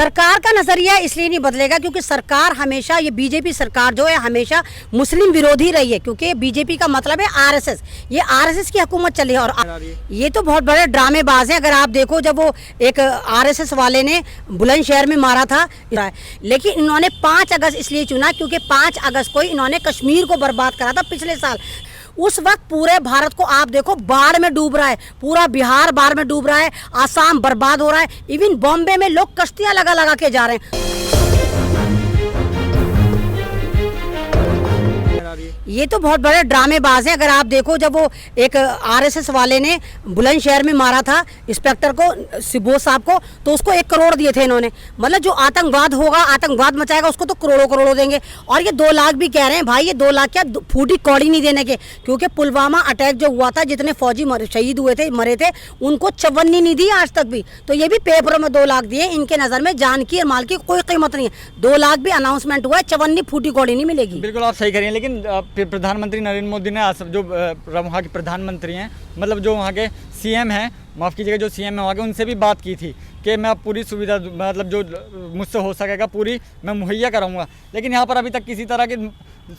सरकार का नजरिया इसलिए नहीं बदलेगा क्योंकि सरकार हमेशा, ये बीजेपी सरकार जो है हमेशा मुस्लिम विरोधी रही है, क्योंकि बीजेपी का मतलब है आरएसएस। ये आरएसएस की हुकूमत चली है और ये तो बहुत बड़े ड्रामेबाज हैं। अगर आप देखो, जब वो एक आरएसएस वाले ने बुलंदशहर में मारा था, लेकिन इन्होंने 5 अगस्त इसलिए चुना क्योंकि 5 अगस्त को इन्होंने कश्मीर को बर्बाद करा था पिछले साल। उस वक्त पूरे भारत को आप देखो बाढ़ में डूब रहा है, पूरा बिहार बाढ़ में डूब रहा है, आसाम बर्बाद हो रहा है, इवन बॉम्बे में लोग कश्तियां लगा लगा के जा रहे हैं। ये तो बहुत बड़े ड्रामेबाज हैं। अगर आप देखो, जब वो एक आरएसएस वाले ने बुलंदशहर में मारा था इंस्पेक्टर को, सिबोस साहब को, तो उसको 1 करोड़ दिए थे इन्होंने। मतलब जो आतंकवाद होगा, आतंकवाद मचाएगा, उसको तो करोड़ों करोड़ों देंगे। और ये 2 लाख भी कह रहे हैं। भाई ये 2 लाख क्या, फूटी कौड़ी नहीं देने के, क्योंकि पुलवामा अटैक जो हुआ था, जितने फौजी शहीद हुए थे, मरे थे, उनको चवन्नी नहीं दी आज तक भी। तो ये भी पेपरों में 2 लाख दिए। इनके नज़र में जान की और माल की कोई कीमत नहीं है। 2 लाख भी अनाउंसमेंट हुआ है, चवन्नी फूटी कौड़ी नहीं मिलेगी। बिल्कुल आप सही करिए, लेकिन प्रधानमंत्री नरेंद्र मोदी ने जो वहाँ के प्रधानमंत्री हैं, मतलब जो वहाँ के सीएम हैं, माफ़ कीजिएगा, जो सीएम है वहाँ के, उनसे भी बात की थी कि मैं पूरी सुविधा, मतलब जो मुझसे हो सकेगा पूरी मैं मुहैया कराऊंगा। लेकिन यहाँ पर अभी तक किसी तरह की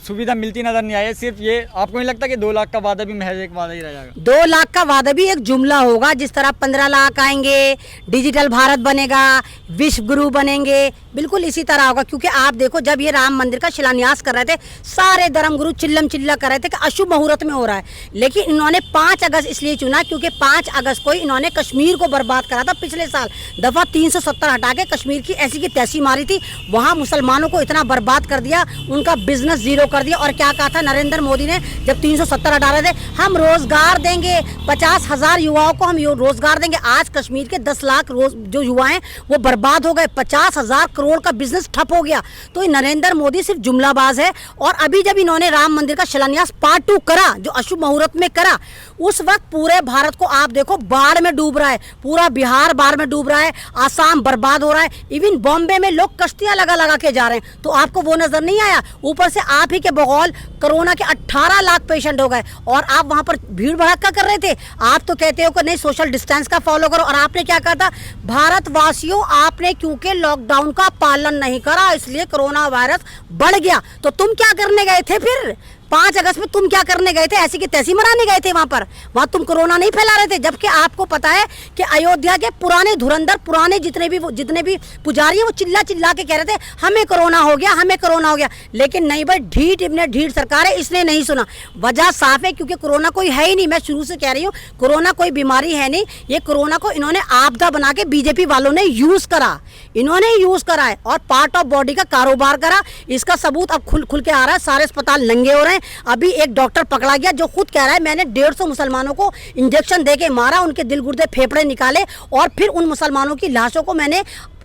सुविधा मिलती नज़र नहीं आई है। सिर्फ ये, आपको नहीं लगता कि 2 लाख का वादा भी महज एक वादा ही रह जाएगा? 2 लाख का वादा भी एक जुमला होगा। जिस तरह 15 लाख आएंगे, डिजिटल भारत बनेगा, विश्व गुरु बनेंगे, बिल्कुल इसी तरह होगा। क्योंकि आप देखो, जब ये राम मंदिर का शिलान्यास कर रहे थे, सारे धर्म गुरु चिल्लम चिल्ला कर रहे थे कि अशुभ मुहूर्त में हो रहा है। लेकिन इन्होंने 5 अगस्त इसलिए चुना क्योंकि 5 अगस्त को इन्होंने कश्मीर को बर्बाद करा था पिछले साल। दफा 370 हटा के कश्मीर की ऐसी की तैसी मारी थी, वहाँ मुसलमानों को इतना बर्बाद कर दिया, उनका बिजनेस जीरो कर दिया। और क्या कहा था नरेंद्र मोदी ने जब 370 हटा रहे थे, हम रोजगार देंगे, 50,000 युवाओं को हम रोजगार देंगे। आज कश्मीर के 10 लाख जो युवा हैं वो बर्बाद हो गए, 50,000 करोड़ का बिजनेस ठप हो गया। तो नरेंद्र मोदी सिर्फ जुमलाबाज है। और अभी जब इन्होंने राम मंदिर का शिलान्यास पार्ट 2 करा, जो अशुभ मुहूर्त में करा, उस वक्त पूरे भारत को आप देखो बाढ़ में डूब रहा है, पूरा बिहार बाढ़ में डूब रहा है, आसाम बर्बाद हो रहा है, इवन बॉम्बे में लोग कश्तियां लगा लगा के जा रहे हैं। तो आपको वो नजर नहीं आया? ऊपर से आप ही के बगौल कोरोना के 18 लाख पेशेंट हो गए और आप वहां पर भीड़ भड़का कर रहे थे। आप तो कहते हो कि नहीं, सोशल डिस्टेंस का फॉलो करो। और आपने क्या कहा था? भारतवासियों, आपने क्योंकि लॉकडाउन का पालन नहीं करा इसलिए कोरोना वायरस बढ़ गया। तो तुम क्या करने गए थे फिर? 5 अगस्त में तुम क्या करने गए थे? ऐसी की तैसी मराने गए थे वहां तुम कोरोना नहीं फैला रहे थे। जबकि आपको पता है कि अयोध्या के पुराने धुरंधर, पुराने जितने भी पुजारी हैं, वो चिल्ला चिल्ला के कह रहे थे हमें कोरोना हो गया, हमें कोरोना हो गया। लेकिन नहीं भाई, ढीठ सरकार है, इसने नहीं सुना। वजह साफ है, क्योंकि कोरोना कोई है ही नहीं। मैं शुरू से कह रही हूँ, कोरोना कोई बीमारी है नहीं। ये कोरोना को इन्होंने आपदा बना के बीजेपी वालों ने यूज करा, इन्होंने यूज करा है और पार्ट ऑफ बॉडी का कारोबार करा। इसका सबूत अब खुल के आ रहा है। सारे अस्पताल नंगे हो रहे हैं। अभी एक डॉक्टर पकड़ा गया जो खुद कह रहा है मैंने 150 मुसलमानों को इंजेक्शन देके मारा, उनके दिल गुर्दे फेफड़े निकाले और फिर उन मुसलमानों की लाशों को मैंने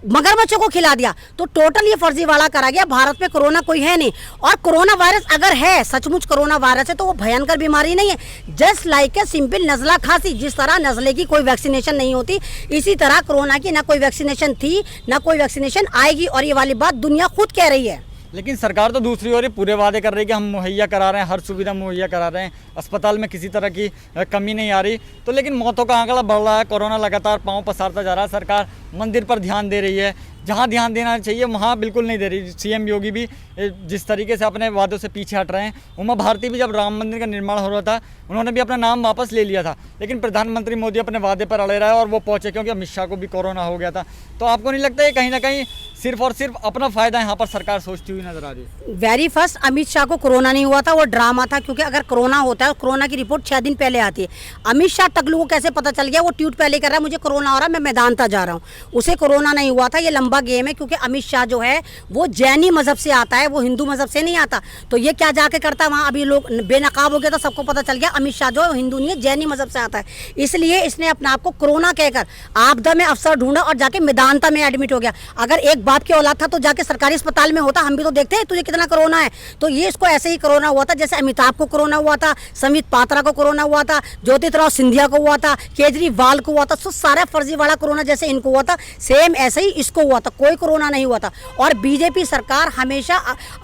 मगरमच्छों को खिला दिया। तो टोटल ये फर्जीवाड़ा करा गया। भारत में कोरोना कोई है नहीं। और कोरोना वायरस अगर है, सचमुच कोरोना वायरस है, तो वो भयंकर बीमारी नहीं है। जस्ट लाइक ए सिंपल नज़ला खांसी। जिस तरह नज़ले की कोई वैक्सीनेशन नहीं होती, इसी तरह कोरोना की ना कोई वैक्सीनेशन थी, ना कोई वैक्सीनेशन आएगी। और ये वाली बात दुनिया खुद कह रही है। लेकिन सरकार तो दूसरी ओर पूरे वादे कर रही है कि हम मुहैया करा रहे हैं, हर सुविधा मुहैया करा रहे हैं, अस्पताल में किसी तरह की कमी नहीं आ रही। तो लेकिन मौतों का आंकड़ा बढ़ रहा है, कोरोना लगातार पांव पसारता जा रहा है। सरकार मंदिर पर ध्यान दे रही है, जहाँ ध्यान देना चाहिए वहाँ बिल्कुल नहीं दे रही। सीएम योगी भी जिस तरीके से अपने वादों से पीछे हट रहे हैं। उमा भारती भी जब राम मंदिर का निर्माण हो रहा था, उन्होंने भी अपना नाम वापस ले लिया था। लेकिन प्रधानमंत्री मोदी अपने वादे पर अड़े रहे और वो पहुँचे, क्योंकि अमित शाह को भी कोरोना हो गया था। तो आपको नहीं लगता है कहीं ना कहीं सिर्फ और सिर्फ अपना फायदा यहाँ पर सरकार सोचती हुई नजर आ रही है? वेरी फर्स्ट, अमित शाह को कोरोना नहीं हुआ था, वो ड्रामा था। क्योंकि अगर कोरोना होता है, कोरोना की रिपोर्ट 6 दिन पहले आती है। अमित शाह टकलू को कैसे पता चल गया? वो ट्वीट पहले कर रहा है मुझे कोरोना हो रहा है, मैं मैदानता जा रहा हूँ। उसे कोरोना नहीं हुआ था। ये लंबा गेम है, क्योंकि अमित शाह जो है वो जैनी मजहब से आता है, वो हिंदू मजहब से नहीं आता। तो ये क्या जाके करता है वहाँ? अभी लोग बेनकाब हो गया तो सबको पता चल गया अमित शाह जो है हिंदू नहीं है, जैनी मजहब से आता है। इसलिए इसने अपने आप को कोरोना कहकर आपदा में अफसर ढूंढा और जाके मैदानता में एडमिट हो गया। अगर एक बाप की औलाद था तो जाके सरकारी अस्पताल में होता। हम भी तो देखते हैं तुझे कितना कितना कोरोना है। तो ये इसको ऐसे ही कोरोना हुआ था जैसे अमिताभ को कोरोना हुआ था, संबित पात्रा को कोरोना हुआ था, ज्योतिराव सिंधिया को हुआ था, केजरीवाल को हुआ था। तो सारा फर्जीवाड़ा कोरोना जैसे इनको हुआ था, सेम ऐसे ही इसको हुआ था, कोई कोरोना नहीं हुआ था। और बीजेपी सरकार हमेशा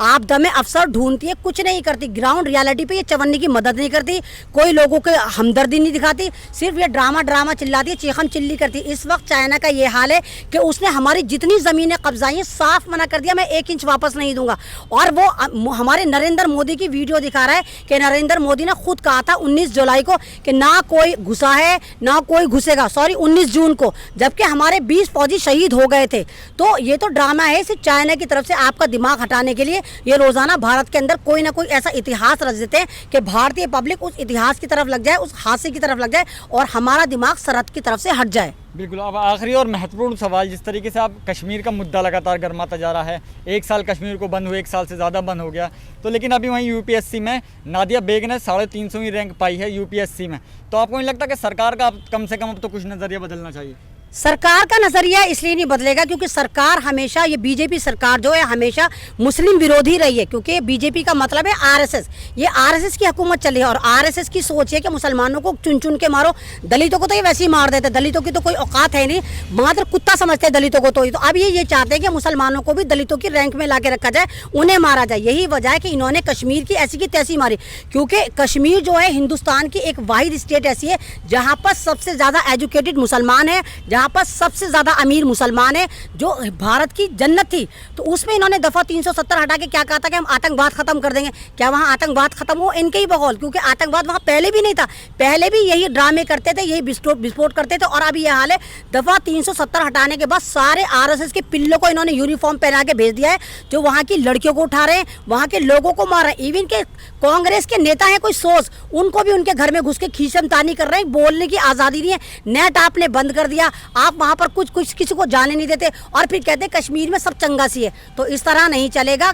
आपदा में अवसर ढूंढती है, कुछ नहीं करती, ग्राउंड रियलिटी पे ये चवन्नी की मदद नहीं करती, कोई लोगों के हमदर्दी नहीं दिखाती, सिर्फ ये ड्रामा चिल्लाती है, चीखम चिल्ली करती है। इस वक्त चाइना का ये हाल है कि उसने हमारी जितनी ज़मीनें कब्जाई हैं साफ मना कर दिया, मैं 1 इंच वापस नहीं दूंगा। और वो हमारे नरेंद्र मोदी की वीडियो दिखा रहा है कि नरेंद्र मोदी ने खुद कहा था 19 जुलाई को कि ना कोई घुसा है ना कोई घुसेगा, सॉरी 19 जून को, जबकि हमारे 20 फौजी शहीद हो गए थे। तो ये तो ड्रामा है सिर्फ चाइना की तरफ से आपका दिमाग हटाने के लिए। ये रोजाना भारत के अंदर कोई ना कोई ऐसा इतिहास रच देते हैं कि भारतीय पब्लिक उस इतिहास की तरफ लग जाए, उस हादसे की तरफ लग जाए और हमारा दिमाग सरहद की तरफ से हट जाए। बिल्कुल। अब आखिरी और महत्वपूर्ण सवाल, जिस तरीके से आप कश्मीर का मुद्दा लगातार गर्माता जा रहा है, 1 साल कश्मीर को बंद हुए, 1 साल से ज़्यादा बंद हो गया, तो लेकिन अभी वहीं यूपीएससी में नादिया बेग ने 350वीं रैंक पाई है यूपीएससी में। तो आपको नहीं लगता कि सरकार का कम से कम अब तो कुछ नज़रिया बदलना चाहिए? सरकार का नजरिया इसलिए नहीं बदलेगा क्योंकि सरकार हमेशा, ये बीजेपी सरकार जो है हमेशा मुस्लिम विरोधी रही है, क्योंकि बीजेपी का मतलब है आरएसएस। ये आरएसएस की हुकूमत चली है और आरएसएस की सोच है कि मुसलमानों को चुन चुन के मारो, दलितों को तो ये वैसे ही मार देते, दलितों की तो कोई औकात है नहीं, मात्र कुत्ता समझते हैं दलितों को। तो अब ये चाहते हैं कि मुसलमानों को भी दलितों की रैंक में ला के रखा जाए, उन्हें मारा जाए। यही वजह है कि इन्होंने कश्मीर की ऐसी की तैसी मारी, क्योंकि कश्मीर जो है हिंदुस्तान की एक वाहिद स्टेट ऐसी है जहाँ पर सबसे ज़्यादा एजुकेटेड मुसलमान है, जहाँ पर सबसे ज्यादा अमीर मुसलमान है, जो भारत की जन्नत थी। तो उसमें इन्होंने दफा 370 हटा के क्या कहा था कि हम आतंकवाद खत्म कर देंगे। क्या वहाँ आतंकवाद खत्म हो? इनके ही बकौल, क्योंकि आतंकवाद वहाँ पहले भी नहीं था, पहले भी यही ड्रामे करते थे, यही विस्फोट करते थे। और अभी यह हाल है, दफा 370 हटाने के बाद सारे आरएसएस के पिल्लों को इन्होंने यूनिफॉर्म पहना के भेज दिया है, जो वहाँ की लड़कियों को उठा रहे हैं, वहाँ के लोगों को मार रहे हैं। इवन के कांग्रेस के नेता हैं कोई सोच, उनको भी उनके घर में घुस के खींचतानी कर रहे हैं, बोलने की आज़ादी नहीं है। नेट आपने बंद कर दिया, आप वहाँ पर कुछ किसी को जाने नहीं देते और फिर कहते हैं कश्मीर में सब चंगा सी है। तो इस तरह नहीं चलेगा।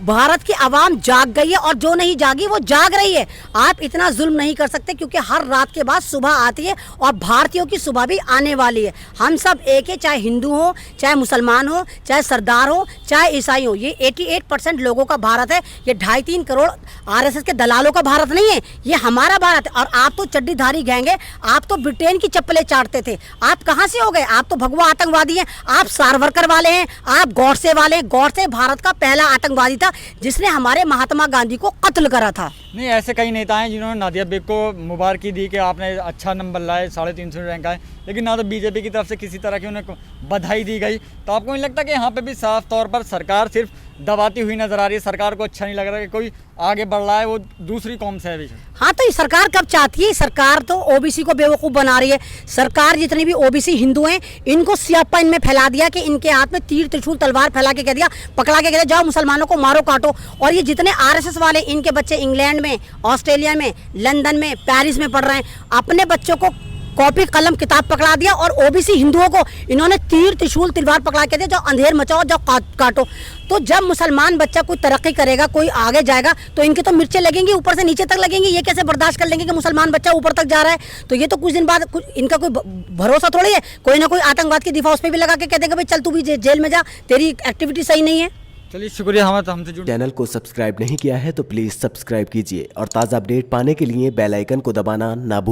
भारत की आवाम जाग गई है और जो नहीं जागी वो जाग रही है। आप इतना जुल्म नहीं कर सकते, क्योंकि हर रात के बाद सुबह आती है और भारतीयों की सुबह भी आने वाली है। हम सब एक है, चाहे हिंदू हो, चाहे मुसलमान हो, चाहे सरदार हो, चाहे ईसाई हो। ये 88% लोगों का भारत है। ये 2.5-3 करोड़ आरएसएस के दलालों का भारत नहीं है, ये हमारा भारत है। और आप तो चड्डीधारी गैंग है, आप तो ब्रिटेन की चप्पलें चाटते थे। आप कहाँ से हो गए? आप तो भगवा आतंकवादी हैं, आप सावरकर वाले हैं, आप गौडसे वाले हैं। गौडसे भारत का पहला आतंकवादी था जिसने हमारे महात्मा गांधी को कत्ल करा था। नहीं, ऐसे कई नेता हैं जिन्होंने नादिया बेग को मुबारकी दी कि आपने अच्छा नंबर लाए, 350 रैंक आए, लेकिन ना तो बीजेपी की तरफ से किसी तरह की उन्हें बधाई दी गई। तो आपको नहीं लगता कि यहाँ पे भी साफ तौर पर सरकार सिर्फ दबाती हुई नजर आ रही है? सरकार को अच्छा नहीं लग रहा कि कोई आगे बढ़ रहा है, वो दूसरी कौम से है। हाँ, तो ये सरकार कब चाहती है? सरकार तो ओबीसी को बेवकूफ़ बना रही है। सरकार जितने भी ओबीसी हिंदू हैं इनको सियापा इनमें फैला दिया कि इनके हाथ में तीर त्रिशूल तलवार फैला के कह दिया, पकड़ा के कह दिया जाओ मुसलमानों को मारो काटो। और ये जितने आरएसएस वाले, इनके बच्चे इंग्लैंड में, ऑस्ट्रेलिया में, लंदन में, पेरिस में पढ़ रहे हैं, अपने बच्चों को कॉपी कलम किताब पकड़ा दिया और ओबीसी हिंदुओं को इन्होंने तीर त्रिशूल तलवार पकड़ा के दिया जाओ अंधेर मचाओ, जाओ काटो। तो जब मुसलमान बच्चा कोई तरक्की करेगा, कोई आगे जाएगा, तो इनके तो मिर्चें लगेंगी, ऊपर से नीचे तक लगेंगी। ये कैसे बर्दाश्त कर लेंगे कि मुसलमान बच्चा ऊपर तक जा रहा है? तो ये तो कुछ दिन बाद इनका कोई भरोसा थोड़ी है। कोई ना कोई आतंकवाद की दिफा उस पर भी लगा के कह देगा भाई चल तू भी जेल में जा, तेरी एक्टिविटी सही नहीं है। चलिए, शुक्रिया हमसे जुड़े। चैनल को सब्सक्राइब नहीं किया है तो प्लीज़ सब्सक्राइब कीजिए और ताज़ा अपडेट पाने के लिए बेल आइकन को दबाना ना भूलें।